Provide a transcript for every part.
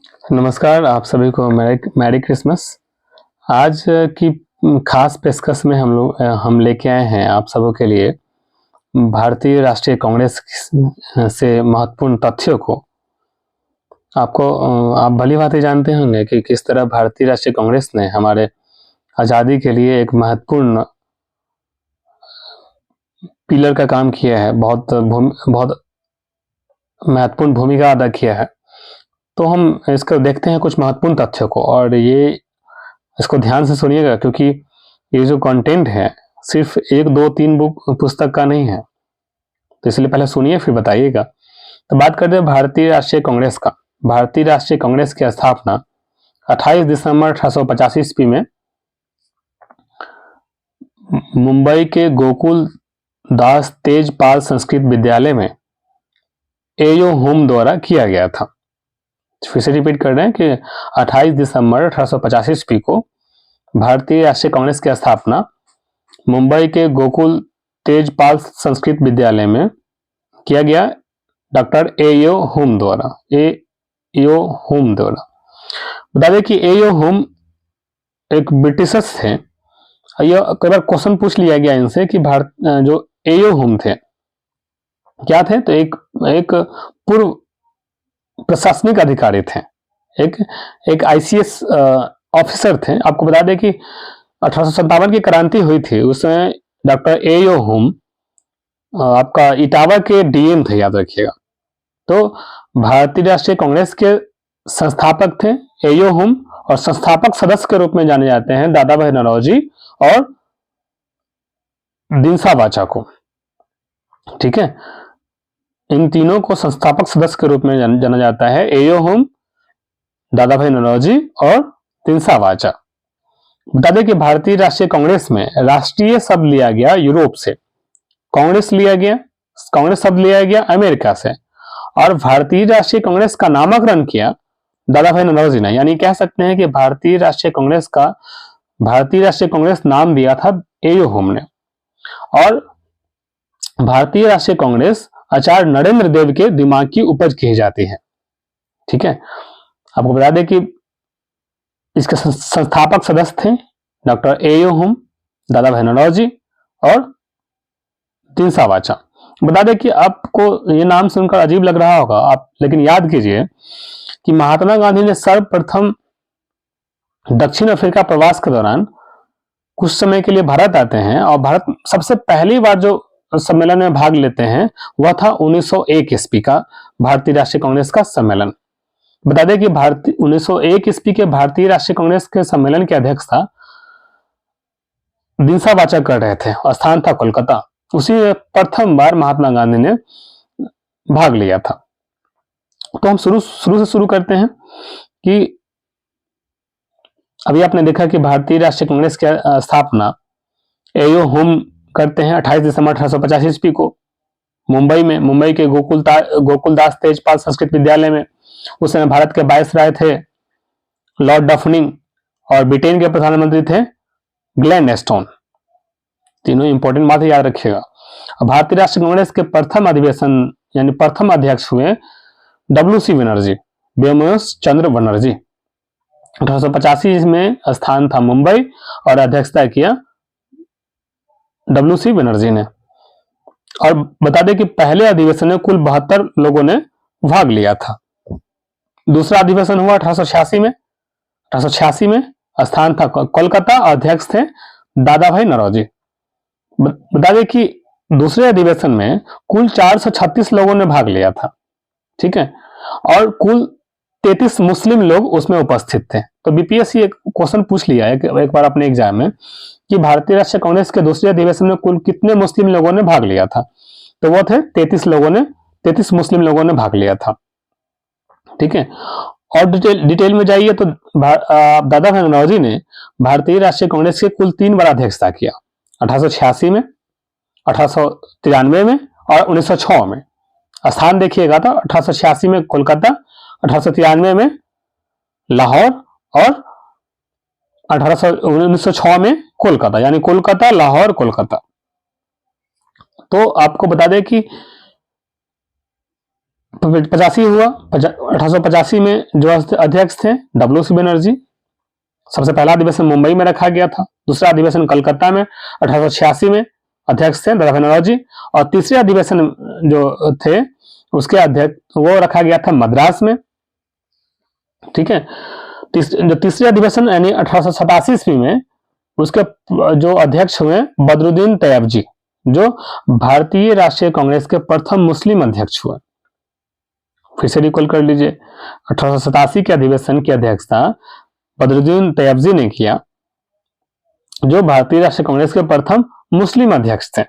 नमस्कार, आप सभी को मैरी क्रिसमस। आज की खास पेशकश में हम लेके आए हैं आप सबों के लिए भारतीय राष्ट्रीय कांग्रेस से महत्वपूर्ण तथ्यों को। आप भली भांति जानते होंगे कि किस तरह भारतीय राष्ट्रीय कांग्रेस ने हमारे आज़ादी के लिए एक महत्वपूर्ण पिलर का काम किया है, बहुत महत्वपूर्ण भूमिका अदा किया है। तो हम इसको देखते हैं कुछ महत्वपूर्ण तथ्यों को, और इसको ध्यान से सुनिएगा क्योंकि ये जो कंटेंट है सिर्फ 1, 2, 3 पुस्तक का नहीं है, तो इसलिए पहले सुनिए फिर बताइएगा। तो बात करते हैं भारतीय राष्ट्रीय कांग्रेस का। भारतीय राष्ट्रीय कांग्रेस की स्थापना 28 दिसंबर 1885 ईस्वी में मुंबई के गोकुल दास तेजपाल संस्कृत विद्यालय में एयो होम द्वारा किया गया था। फिर से रिपीट कर रहे हैं कि 28 दिसंबर 1885 ईस्वी को भारतीय राष्ट्रीय कांग्रेस की स्थापना मुंबई के गोकुल तेजपाल संस्कृत विद्यालय में किया गया डॉक्टर एयो होम द्वारा। बता दें कि एयो होम एक ब्रिटिशर्स थे। यह कई बार क्वेश्चन पूछ लिया गया इनसे कि भारत जो एयो होम थे क्या थे, तो एक पूर्व प्रशासनिक अधिकारी थे, एक आईसीएस ऑफिसर थे। आपको बता दें कि 1857 की क्रांति हुई थी, उसमें डॉक्टर एयो होम आपका इटावा के डीएम थे, याद रखिएगा। तो भारतीय राष्ट्रीय कांग्रेस के संस्थापक थे एयो होम, और संस्थापक सदस्य के रूप में जाने जाते हैं दादा भाई नौरोजी और दिनसा वाचा को। ठीक है, इन तीनों को संस्थापक सदस्य के रूप में जाना जाता है, एयो होम, दादा भाई नौरोजी और दिनसा वाचा। बता दें कि भारतीय राष्ट्रीय कांग्रेस में राष्ट्रीय शब्द लिया गया यूरोप से, कांग्रेस शब्द लिया गया अमेरिका से, और भारतीय राष्ट्रीय कांग्रेस का नामकरण किया दादा भाई नौरोजी ने। यानी कह सकते हैं कि भारतीय राष्ट्रीय कांग्रेस नाम दिया था एयो होम ने। और भारतीय राष्ट्रीय कांग्रेस आचार्य नरेंद्र देव के दिमाग की उपज कही जाती है। ठीक है, आपको बता दें कि इसके संस्थापक सदस्य थे डॉक्टर एयो होम, दादा भाई नौरोजी और दिनसा वाचा। बता दें कि आपको ये नाम सुनकर अजीब लग रहा होगा, लेकिन याद कीजिए कि महात्मा गांधी ने सर्वप्रथम दक्षिण अफ्रीका प्रवास के दौरान कुछ समय के लिए भारत आते हैं, और भारत सबसे पहली बार जो सम्मेलन में भाग लेते हैं वह था 1901 ईस्वी का भारतीय राष्ट्रीय कांग्रेस का सम्मेलन। बता दें कि 1901 ईस्वी के भारतीय राष्ट्रीय कांग्रेस के सम्मेलन के अध्यक्षता दिनसा वाचा कर रहे थे, और स्थान था कोलकाता। उसी में प्रथम बार महात्मा गांधी ने भाग लिया था। तो हम शुरू से शुरू करते हैं कि अभी आपने देखा कि भारतीय राष्ट्रीय कांग्रेस की स्थापना एयो होम करते हैं 28 दिसंबर 1885 ईस्वी को मुंबई के गोकुलदास तेजपाल संस्कृत विद्यालय में। उस समय भारत के वायसराय थे लॉर्ड डफरिन, और ब्रिटेन के प्रधानमंत्री थे ग्लेनस्टोन। तीनों इंपॉर्टेंट बात याद रखिएगा। भारतीय राष्ट्रीय कांग्रेस के प्रथम अधिवेशन यानी प्रथम अध्यक्ष हुए WC बनर्जी, व्योमकेश चंद्र बनर्जी। 1885 में स्थान था मुंबई, और अध्यक्षता किया WC बनर्जी ने। और बता दें कि पहले अधिवेशन में कुल 72 लोगों ने भाग लिया था। दूसरा अधिवेशन हुआ 1886 में स्थान था कोलकाता, अध्यक्ष थे दादा भाई नौरोजी। बता दें कि दूसरे अधिवेशन में कुल 436 लोगों ने भाग लिया था। ठीक है, और कुल 33 मुस्लिम लोग उसमें उपस्थित थे। तो बीपीएससी एक क्वेश्चन पूछ लिया है एक बार अपने एग्जाम में कि भारतीय राष्ट्रीय कांग्रेस के दूसरे अधिवेशन में कुल कितने मुस्लिम लोगों ने भाग लिया था, तो वो थे 33 मुस्लिम लोगों ने भाग लिया था। ठीक है, और डिटेल में जाइए तो दादा भाई नौरोजी ने भारतीय राष्ट्रीय कांग्रेस के कुल 3 बार अध्यक्षता किया, 1886 में, 1893 में और 1906 में। स्थान देखिएगा तो 1886 में कोलकाता, 1893 में लाहौर और 1906 में कोलकाता, यानी कोलकाता लाहौर कोलकाता। तो आपको बता दें कि 85 हुआ, 1885 में जो अध्यक्ष थे WC बनर्जी। सबसे पहला अधिवेशन मुंबई में रखा गया था। दूसरा अधिवेशन कलकत्ता में 1886 में अध्यक्ष थे दादा भाई नौरोजी। और तीसरे अधिवेशन जो थे उसके अध्यक्ष वो रखा गया था मद्रास में, ठीक है। जो तीसरे अधिवेशन यानी 1887 ईस्वी में उसके जो अध्यक्ष हुए बदरुद्दीन तैयब जी, जो भारतीय राष्ट्रीय कांग्रेस के प्रथम मुस्लिम अध्यक्ष हुए। फिर से रिकॉल कर लीजिए, 1887 के अधिवेशन की अध्यक्षता बदरुद्दीन तैयब जी ने किया, जो भारतीय राष्ट्रीय कांग्रेस के प्रथम मुस्लिम अध्यक्ष थे।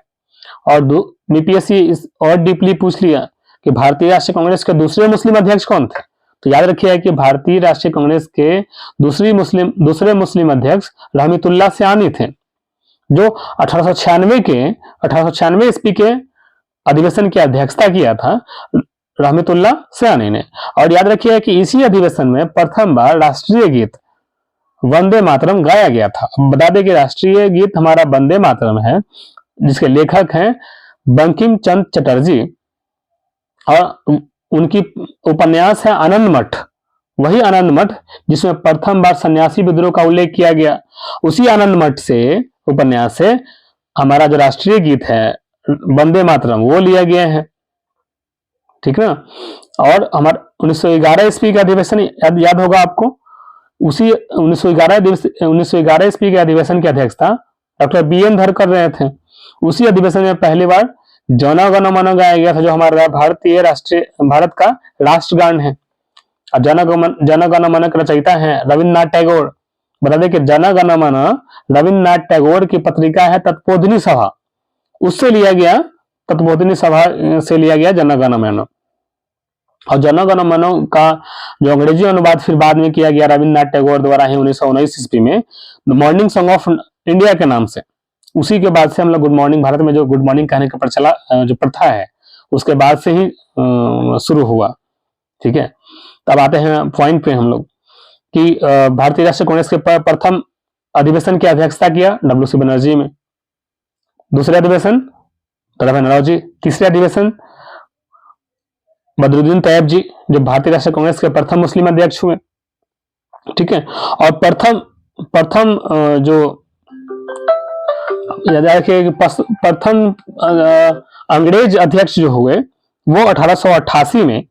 और बीपीएससी इस और डीपली पूछ लिया कि भारतीय राष्ट्रीय कांग्रेस के दूसरे मुस्लिम अध्यक्ष कौन थे, तो याद रखिए कि भारतीय राष्ट्रीय कांग्रेस के दूसरे मुस्लिम अध्यक्ष रहमतुल्लाह सियानी थे, जो 1896 ईस्वी के अधिवेशन की अध्यक्षता किया था रहमतुल्लाह सियानी ने। और याद रखिए कि इसी अधिवेशन में प्रथम बार राष्ट्रीय गीत वंदे मातरम गाया गया था। बता दें कि राष्ट्रीय गीत हमारा वंदे मातरम है, जिसके लेखक हैं बंकिम चंद्र चटर्जी, और उनकी उपन्यास है आनंद मठ। वही आनंद मठ जिसमें प्रथम बार सन्यासी विद्रोह का उल्लेख किया गया, उसी आनंद मठ से उपन्यास से हमारा जो राष्ट्रीय गीत है वंदे मातरम वो लिया गया है, ठीक ना। और हमारा 1911 ईस्वी का अधिवेशन याद होगा आपको। उसी 1911 ईस्वी के अधिवेशन की अध्यक्षता डॉक्टर BN धर कर रहे थे। उसी अधिवेशन में पहली बार जन गण मन गाया गया था, जो हमारा भारत का राष्ट्रगान है। और जन गण मन के रचयिता है रविन्द्रनाथ टैगोर। बता दें कि जन गण मन रविन्द्रनाथ टैगोर की पत्रिका है तत्पोदिनी सभा, उससे लिया गया, तत्पोदिनी सभा से लिया गया जन गण मन। और जन गण मन का जो अंग्रेजी अनुवाद फिर बाद में किया गया रविन्द्रनाथ टैगोर द्वारा ही 1919 ईस्वी में the morning song of India के नाम से। उसी के बाद से हम लोग गुड मॉर्निंग, भारत में जो गुड मॉर्निंग कहने का जो प्रथा है उसके बाद से ही शुरू हुआ, ठीक है। तब आते हैं पॉइंट पे हम लोग कि भारतीय राष्ट्रीय कांग्रेस के प्रथम अधिवेशन की अध्यक्षता किया WC बनर्जी में। दूसरे अधिवेशन दादा भाई नौरोजी। तीसरे अधिवेशन बदरुद्दीन तैयब जी, जो भारतीय राष्ट्रीय कांग्रेस के प्रथम मुस्लिम अध्यक्ष हुए, ठीक है। और प्रथम जो याद रखिए प्रथम अंग्रेज अध्यक्ष जो हुए वो 1888 में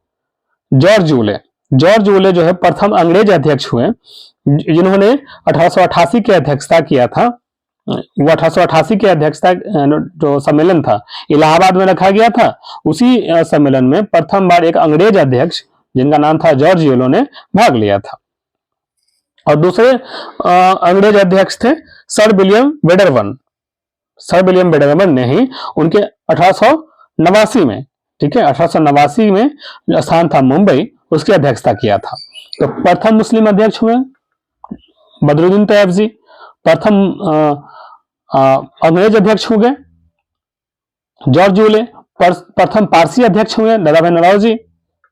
जॉर्ज वुले जो है प्रथम अंग्रेज अध्यक्ष हुए, जिन्होंने 1888 की अध्यक्षता किया था। वो 1888 की अध्यक्षता जो सम्मेलन था इलाहाबाद में रखा गया था। उसी सम्मेलन में प्रथम बार एक अंग्रेज अध्यक्ष जिनका नाम था जॉर्ज वुले ने भाग लिया था। और दूसरे अंग्रेज अध्यक्ष थे सर विलियम वेडरबर्न ने ही उनके 1889 में, ठीक है, 1889 में स्थान था मुंबई, उसकी अध्यक्षता किया था। तो प्रथम मुस्लिम अध्यक्ष हुए बदरुद्दीन तैयब जी, प्रथम अंग्रेज अध्यक्ष हो गए जॉर्ज वुले, प्रथम पारसी अध्यक्ष हुए दादा भाई नौरोजी,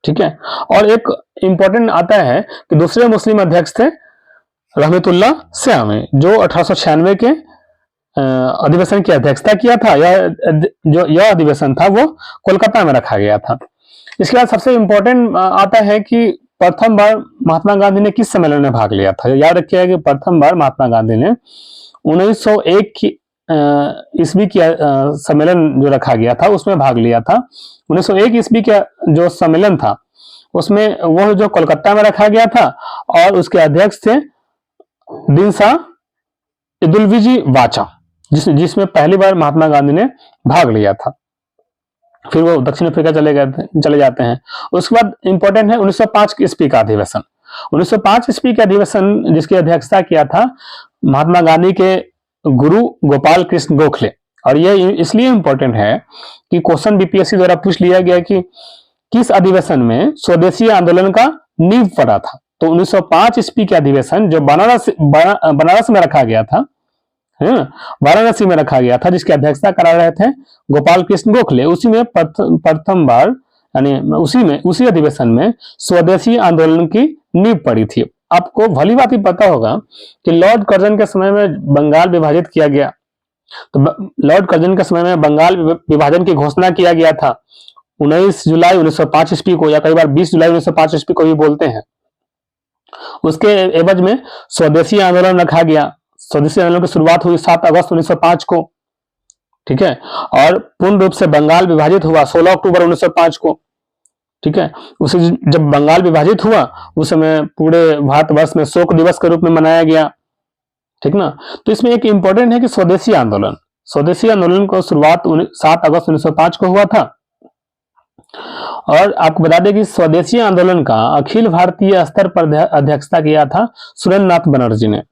ठीक है। और एक इंपॉर्टेंट आता है कि दूसरे मुस्लिम अध्यक्ष थे रहमतुल्लाह सियानी, जो 1896 के अधिवेशन की अध्यक्षता किया था। यह अधिवेशन था वो कोलकाता में रखा गया था। इसके बाद सबसे इंपॉर्टेंट आता है कि प्रथम बार महात्मा गांधी ने किस सम्मेलन में भाग लिया था। याद रखिएगा कि प्रथम बार महात्मा गांधी ने 1901 की ईस्वी की सम्मेलन जो रखा गया था उसमें भाग लिया था। 1901 ईस्वी का जो सम्मेलन था उसमें वो जो कोलकाता में रखा गया था, और उसके अध्यक्ष थे दिनसा इदुलविजी वाचा, जिसमें पहली बार महात्मा गांधी ने भाग लिया था। फिर वो दक्षिण अफ्रीका चले जाते हैं। उसके बाद इंपॉर्टेंट है 1905 ईस्वी का अधिवेशन। 1905 ईस्वी का अधिवेशन जिसकी अध्यक्षता किया था महात्मा गांधी के गुरु गोपाल कृष्ण गोखले। और यह इसलिए इंपॉर्टेंट है कि क्वेश्चन बीपीएससी द्वारा पूछ लिया गया कि किस अधिवेशन में स्वदेशी आंदोलन का नींव पड़ा था। तो 1905 ईस्वी के अधिवेशन जो बनारस में रखा गया था, वाराणसी में रखा गया था, जिसकी अध्यक्षता करा रहे थे गोपाल कृष्ण गोखले, उसी में प्रथम बार यानी उसी अधिवेशन में स्वदेशी आंदोलन की नींव पड़ी थी। आपको भली बात ही पता होगा कि लॉर्ड कर्जन के समय में बंगाल विभाजित किया गया। तो लॉर्ड कर्जन के समय में बंगाल विभाजन की घोषणा किया गया था। 19 जुलाई 1905 ईस्वी को, या कई बार 20 जुलाई 1905 ईस्वी को भी बोलते हैं। उसके एवज में स्वदेशी आंदोलन रखा गया। स्वदेशी आंदोलन की शुरुआत हुई 7 अगस्त 1905 को, ठीक है, और पूर्ण रूप से बंगाल विभाजित हुआ 16 अक्टूबर 1905 को, ठीक है। उसे जब बंगाल विभाजित हुआ उस समय पूरे भारतवर्ष में शोक दिवस के रूप में मनाया गया, ठीक ना। तो इसमें एक इंपॉर्टेंट है कि स्वदेशी आंदोलन को शुरुआत 7 अगस्त 1905 को हुआ था। और आपको बता दें कि स्वदेशी आंदोलन का अखिल भारतीय स्तर पर अध्यक्षता किया था सुरेंद्र नाथ बनर्जी ने,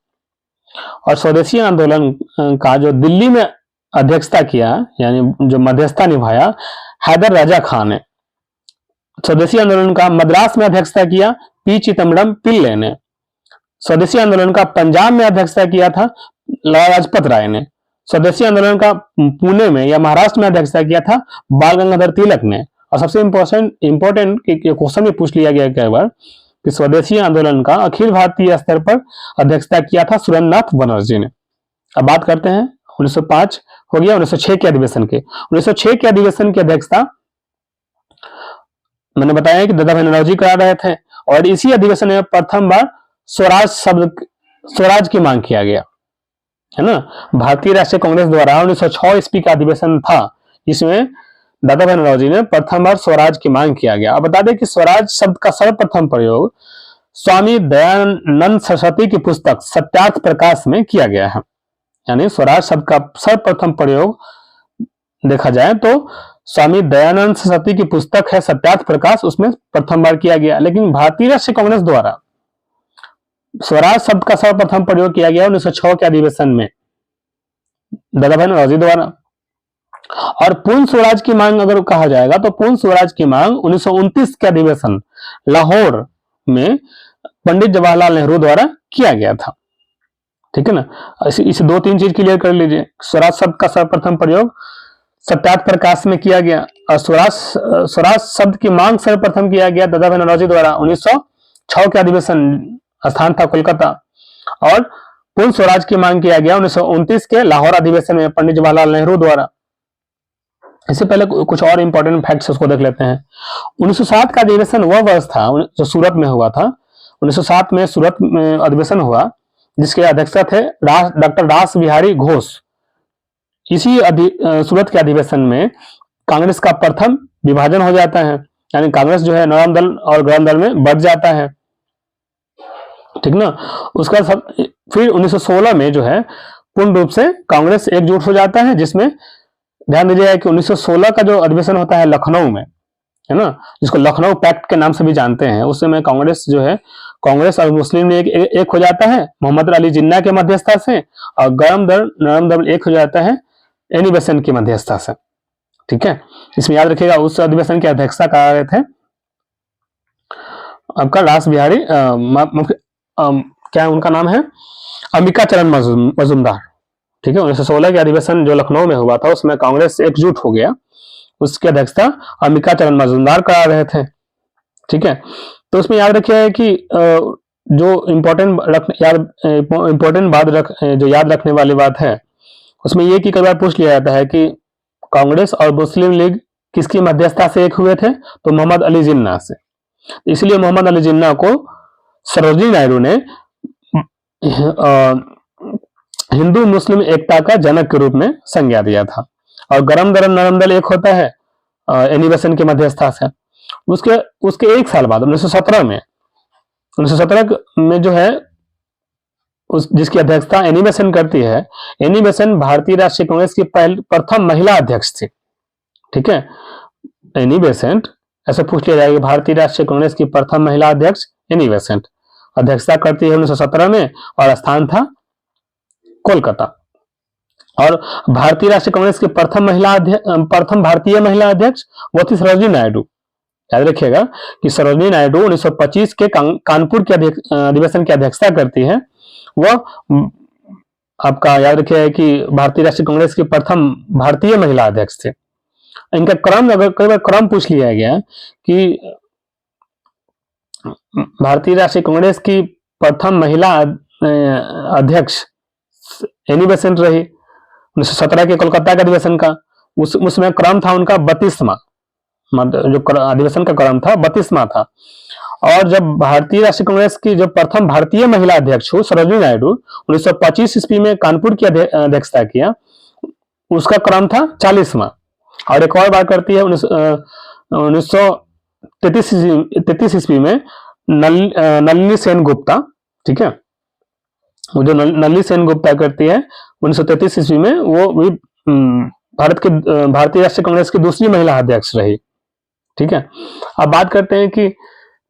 और स्वदेशी आंदोलन का जो दिल्ली में अध्यक्षता किया, यानी जो मध्यस्थता निभाया, हैदर राजा खान ने। स्वदेशी आंदोलन का मद्रास में अध्यक्षता किया पी चिदम्बरम पिल्ले ने। स्वदेशी आंदोलन का पंजाब में अध्यक्षता किया था लाला लाजपत राय ने। स्वदेशी आंदोलन का पुणे में या महाराष्ट्र में अध्यक्षता किया था बाल गंगाधर तिलक ने। और सबसे इंपॉर्टेंट क्वेश्चन भी पूछ लिया गया कई बार कि स्वदेशी आंदोलन का अखिल भारतीय स्तर पर अध्यक्षता किया था सुरेंद्र नाथ बनर्जी ने। अब बात करते हैं 1905 हो गया, 1906 के अधिवेशन के। 1906 के अधिवेशन की अध्यक्षता मैंने बताया कि दादा भाई नौरोजी करा रहे थे, और इसी अधिवेशन में प्रथम बार स्वराज की मांग किया गया, है ना। भारतीय राष्ट्रीय कांग्रेस द्वारा 1906 ईस्वी का अधिवेशन था, इसमें दादा भाई नौरोजी ने प्रथम बार स्वराज की मांग किया गया। अब बता दें कि स्वराज शब्द का सर्वप्रथम प्रयोग स्वामी दयानंद सरस्वती की पुस्तक सत्यार्थ प्रकाश में किया गया है। यानी स्वराज शब्द का सर्वप्रथम प्रयोग देखा जाए तो स्वामी दयानंद सरस्वती की पुस्तक है सत्यार्थ प्रकाश, उसमें प्रथम बार किया गया। लेकिन भारतीय राष्ट्रीय कांग्रेस द्वारा स्वराज शब्द का सर्वप्रथम प्रयोग किया गया 1906 के अधिवेशन में दादा भाई नौरोजी द्वारा। और पूर्ण स्वराज की मांग अगर कहा जाएगा तो पूर्ण स्वराज की मांग 1929 के अधिवेशन लाहौर में पंडित जवाहरलाल नेहरू द्वारा किया गया था, ठीक है ना। इसे 2-3 चीज क्लियर कर लीजिए। स्वराज शब्द का सर्वप्रथम प्रयोग सत्यार्थ प्रकाश में किया गया, और स्वराज शब्द की मांग सर्वप्रथम किया गया दादा भाई नौरोजी द्वारा 1906 के अधिवेशन, स्थान था कोलकाता। और पूर्ण स्वराज की मांग किया गया 1929 के लाहौर अधिवेशन में पंडित जवाहरलाल नेहरू द्वारा। इससे पहले कुछ और इंपॉर्टेंट फैक्ट्स उसको देख लेते हैं। 1907 का अधिवेशन वह वर्ष था जो सूरत में हुआ था। 1907 में सूरत में अधिवेशन हुआ जिसके अध्यक्षता थे डॉक्टर रास बिहारी घोष। इसी सूरत के अधिवेशन में कांग्रेस का प्रथम विभाजन हो जाता है, यानी कांग्रेस जो है नरम दल और गरम दल में बढ़ जाता है, ठीक ना। उसका सब फिर 1916 में जो है पूर्ण रूप से कांग्रेस एकजुट हो जाता है, जिसमें ध्यान दीजिएगा कि 1916 का जो अधिवेशन होता है लखनऊ में, है ना, जिसको लखनऊ पैक्ट के नाम से भी जानते हैं। उस समय कांग्रेस जो है, कांग्रेस और मुस्लिम लीग एक हो जाता है मोहम्मद अली जिन्ना के मध्यस्थता से, और गरम दल नरम दल एक हो जाता है एनी बेसेंट की मध्यस्थता से, ठीक है। इसमें याद रखिएगा उस अधिवेशन की अध्यक्षता कर रहे थे आपका रास बिहारी क्या उनका नाम है, अंबिका चरण मजूमदार, ठीक है। 1916 के अधिवेशन जो लखनऊ में हुआ था उसमें कांग्रेस एकजुट हो गया, उसकी अध्यक्षता अंबिका चरण मजूमदार करा रहे थे, ठीक है। तो उसमें याद रखिए कि जो इम्पोर्टेंट बात जो याद रखने वाली बात है उसमें ये कि कई बार पूछ लिया जाता है कि कांग्रेस और मुस्लिम लीग किसकी मध्यस्थता से एक हुए थे, तो मोहम्मद अली जिन्ना से। इसलिए मोहम्मद अली जिन्ना को सरोजिनी नायडू ने हिंदू मुस्लिम एकता का जनक के रूप में संज्ञा दिया था। और गरम दल नरम दल एक होता है एनी बेसेंट के मध्यस्थता से। उसके एक साल बाद 1917 में जो है जिसकी अध्यक्षता एनी बेसेंट करती है, एनी बेसेंट भारतीय राष्ट्रीय कांग्रेस की प्रथम महिला अध्यक्ष थी, ठीक है। एनी बेसेंट ऐसा पूछ लिया जाएगा, भारतीय राष्ट्रीय कांग्रेस की प्रथम महिला अध्यक्ष एनी बेसेंट अध्यक्षता करती है 1917 में, और स्थान था कोलकाता। और भारतीय राष्ट्रीय कांग्रेस की प्रथम भारतीय महिला अध्यक्ष वो थी सरोजिनी नायडू। याद रखिएगा कि सरोजिनी नायडू 1925 के कानपुर के अधिवेशन की अध्यक्षता करती है। वह आपका याद रखिएगा कि भारतीय राष्ट्रीय कांग्रेस की प्रथम भारतीय महिला अध्यक्ष थे। इनका क्रम अगर कई बार क्रम पूछ लिया गया कि भारतीय राष्ट्रीय कांग्रेस की प्रथम महिला अध्यक्ष एनी बेसेंट रही 1917 के कोलकाता के अधिवेशन का, उसमें क्रम था उनका 32वां, जो अधिवेशन का क्रम था 32वां था। और जब भारतीय राष्ट्रीय कांग्रेस की जो प्रथम भारतीय महिला अध्यक्ष हुई सरोजिनी नायडू 1925 ईस्वी में कानपुर की अध्यक्षता किया, उसका क्रम था 40वां। और एक और बात करती है 1933 ईस्वी में नलिनी सेन गुप्ता, ठीक है, वो जो नलिनी सेन गुप्ता करती है 1933 ईस्वी में, वो भी भारतीय राष्ट्रीय कांग्रेस की दूसरी महिला अध्यक्ष रही, ठीक है। अब बात करते हैं कि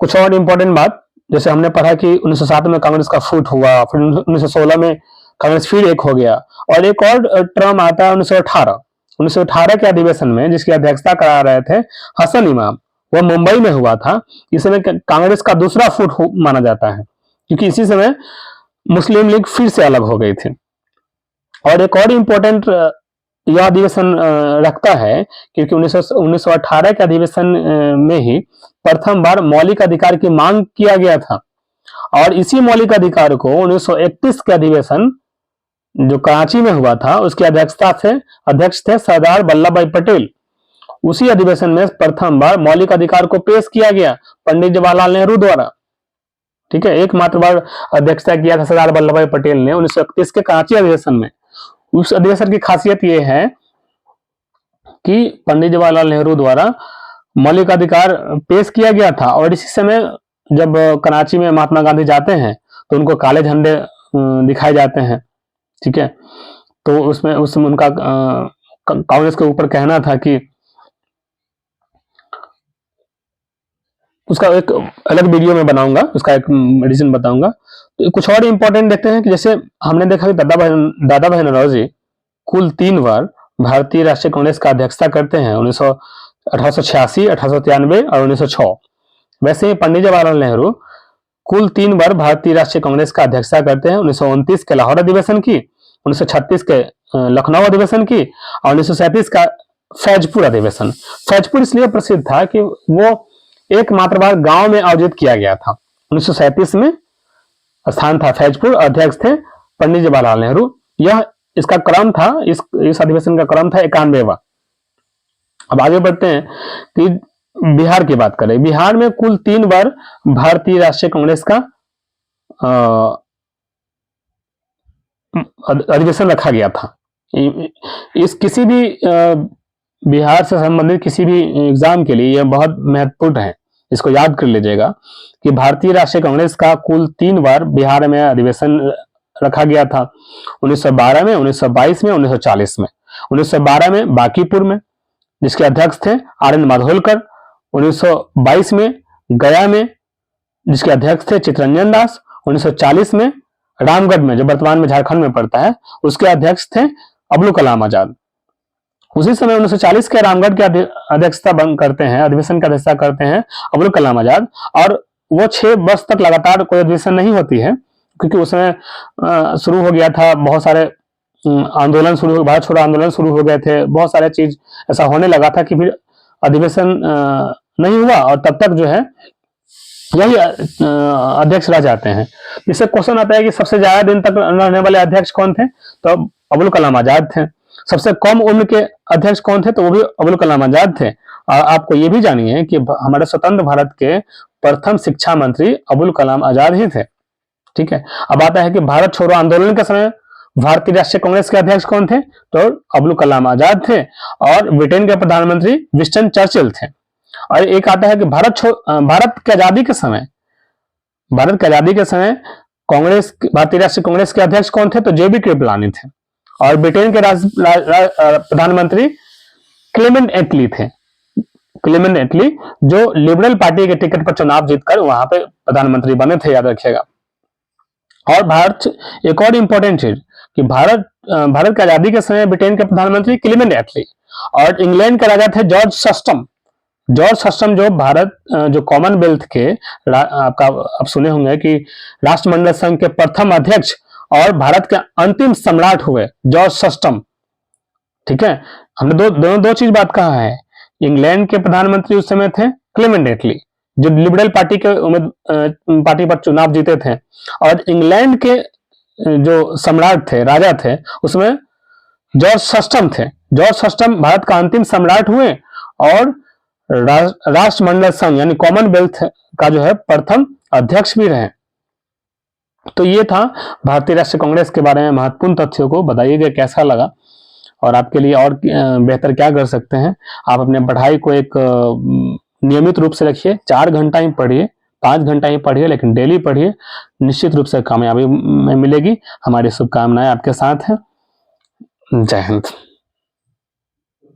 कुछ और इंपॉर्टेंट बात, जैसे हमने पढ़ा कि 1907 में कांग्रेस का फूट हुआ, फिर 1916 में कांग्रेस फिर एक हो गया, और एक और टर्म आता है 1918 के अधिवेशन में, जिसकी अध्यक्षता करा रहे थे हसन इमाम, वह मुंबई में हुआ था। इस समय कांग्रेस का दूसरा फूट माना जाता है, क्योंकि इसी समय मुस्लिम लीग फिर से अलग हो गई थी। और एक और इम्पोर्टेंट यह अधिवेशन रखता है क्योंकि 1918 के अधिवेशन में ही प्रथम बार मौलिक अधिकार की मांग किया गया था, और इसी मौलिक अधिकार को 1931 के अधिवेशन जो कराची में हुआ था उसकी अध्यक्ष थे सरदार वल्लभ भाई पटेल। उसी अधिवेशन में प्रथम बार मौलिक अधिकार को पेश किया गया पंडित जवाहरलाल नेहरू द्वारा, ठीक है। एकमात्र बार अध्यक्षता किया था सरदार वल्लभ भाई पटेल ने 1931 के कराची अधिवेशन में। उस अधिवेशन की खासियत यह है कि पंडित जवाहरलाल नेहरू द्वारा मौलिक अधिकार पेश किया गया था, और इसी समय जब कराची में महात्मा गांधी जाते हैं तो उनको काले झंडे दिखाए जाते हैं, ठीक है। तो उसमें उनका कांग्रेस के ऊपर कहना था कि उसका एक अलग वीडियो में बनाऊंगा, उसका एक रीजन बताऊंगा। तो कुछ और इंपॉर्टेंट देखते हैं कि जैसे हमने देखा कि दादा भाई नौरोजी कुल 3 बार भारतीय राष्ट्रीय कांग्रेस का अध्यक्षता करते हैं, 1886, 1893 और 1906। वैसे ही पंडित जवाहरलाल नेहरू कुल 3 बार भारतीय राष्ट्रीय कांग्रेस का अध्यक्षता करते हैं, 1929 के लाहौर अधिवेशन की, 1936 के लखनऊ अधिवेशन की, और 1937 का फैजपुर अधिवेशन। फैजपुर इसलिए प्रसिद्ध था कि वो एकमात्र बार गांव में आयोजित किया गया था। 1937 में स्थान था फैजपुर, अध्यक्ष थे पंडित जवाहरलाल नेहरू। यह इसका क्रम था, इस अधिवेशन का क्रम था 91वां। अब आगे बढ़ते हैं कि बिहार की बात करें। बिहार में कुल 3 बार भारतीय राष्ट्रीय कांग्रेस का अधिवेशन रखा गया था। इस किसी भी बिहार से संबंधित किसी भी एग्जाम के लिए यह बहुत महत्वपूर्ण है, इसको याद कर लीजिएगा कि भारतीय राष्ट्रीय कांग्रेस का कुल 3 बार बिहार में अधिवेशन रखा गया था। 1912 में, 1922 में, 1940 में। 1912 में बांकीपुर में, जिसके अध्यक्ष थे आर.एन. माधोलकर। 1922 में गया में, जिसके अध्यक्ष थे चित्तरंजन दास। 1940 में रामगढ़ में, जो वर्तमान में झारखंड में पड़ता है, उसके अध्यक्ष थे अब्दुल कलाम आजाद। उसी समय 1940 के रामगढ़ के अध्यक्षता करते हैं, अधिवेशन की अध्यक्षता करते हैं अब्दुल कलाम आजाद, और वो 6 वर्ष तक लगातार कोई अधिवेशन नहीं होती है, क्योंकि उस समय शुरू हो गया था बहुत सारे आंदोलन शुरू, भारत छोड़ो आंदोलन शुरू हो गए थे, बहुत सारे चीज ऐसा होने लगा था कि फिर अधिवेशन नहीं हुआ, और तब तक जो है यही अध्यक्ष रह जाते हैं। इससे क्वेश्चन आता है कि सबसे ज्यादा दिन तक रहने वाले अध्यक्ष कौन थे, तो अब्दुल कलाम आजाद थे। सबसे कम उम्र के अध्यक्ष कौन थे, तो वो भी अब्दुल कलाम आजाद थे। और आपको ये भी जानिए कि हमारे स्वतंत्र भारत के प्रथम शिक्षा मंत्री अब्दुल कलाम आजाद ही थे, ठीक है। अब आता है कि भारत छोड़ो आंदोलन के समय भारतीय राष्ट्रीय कांग्रेस के अध्यक्ष कौन थे, तो अब्दुल कलाम आजाद थे, और ब्रिटेन के प्रधानमंत्री विंस्टन चर्चिल थे। और एक आता है कि भारत की आजादी के समय कांग्रेस, भारतीय राष्ट्रीय कांग्रेस के अध्यक्ष कौन थे, तो जेबी कृपलानी थे, और ब्रिटेन के प्रधानमंत्री क्लेमेंट एटली थे। क्लेमेंट एटली जो लिबरल पार्टी के टिकट पर चुनाव जीतकर वहां पे प्रधानमंत्री बने थे, याद रखिएगा। और एक और इंपॉर्टेंट चीज कि भारत की आजादी के समय ब्रिटेन के प्रधानमंत्री क्लेमेंट एटली, और इंग्लैंड के राजा थे जॉर्ज सस्टम। जो कॉमनवेल्थ के आप सुने होंगे कि राष्ट्रमंडल संघ के प्रथम अध्यक्ष और भारत के अंतिम सम्राट हुए जॉर्ज सस्टम, ठीक है। हमने दो चीज बात कहा है। इंग्लैंड के प्रधानमंत्री उस समय थे क्लेमेंट एटली, जो लिबरल पार्टी पर चुनाव जीते थे, और इंग्लैंड के जो सम्राट थे, राजा थे, उसमें जॉर्ज सस्टम थे। जॉर्ज सस्टम भारत का अंतिम सम्राट हुए, और राष्ट्रमंडल संघ यानी कॉमनवेल्थ का जो है प्रथम अध्यक्ष भी रहे। तो ये था भारतीय राष्ट्रीय कांग्रेस के बारे में महत्वपूर्ण तथ्यों को। बताइएगा कैसा लगा और आपके लिए और बेहतर क्या कर सकते हैं। आप अपने पढ़ाई को एक नियमित रूप से रखिए, 4 घंटा ही पढ़िए, 5 घंटा ही पढ़िए, लेकिन डेली पढ़िए, निश्चित रूप से कामयाबी मिलेगी। हमारी शुभकामनाएं आपके साथ हैं। जय हिंद।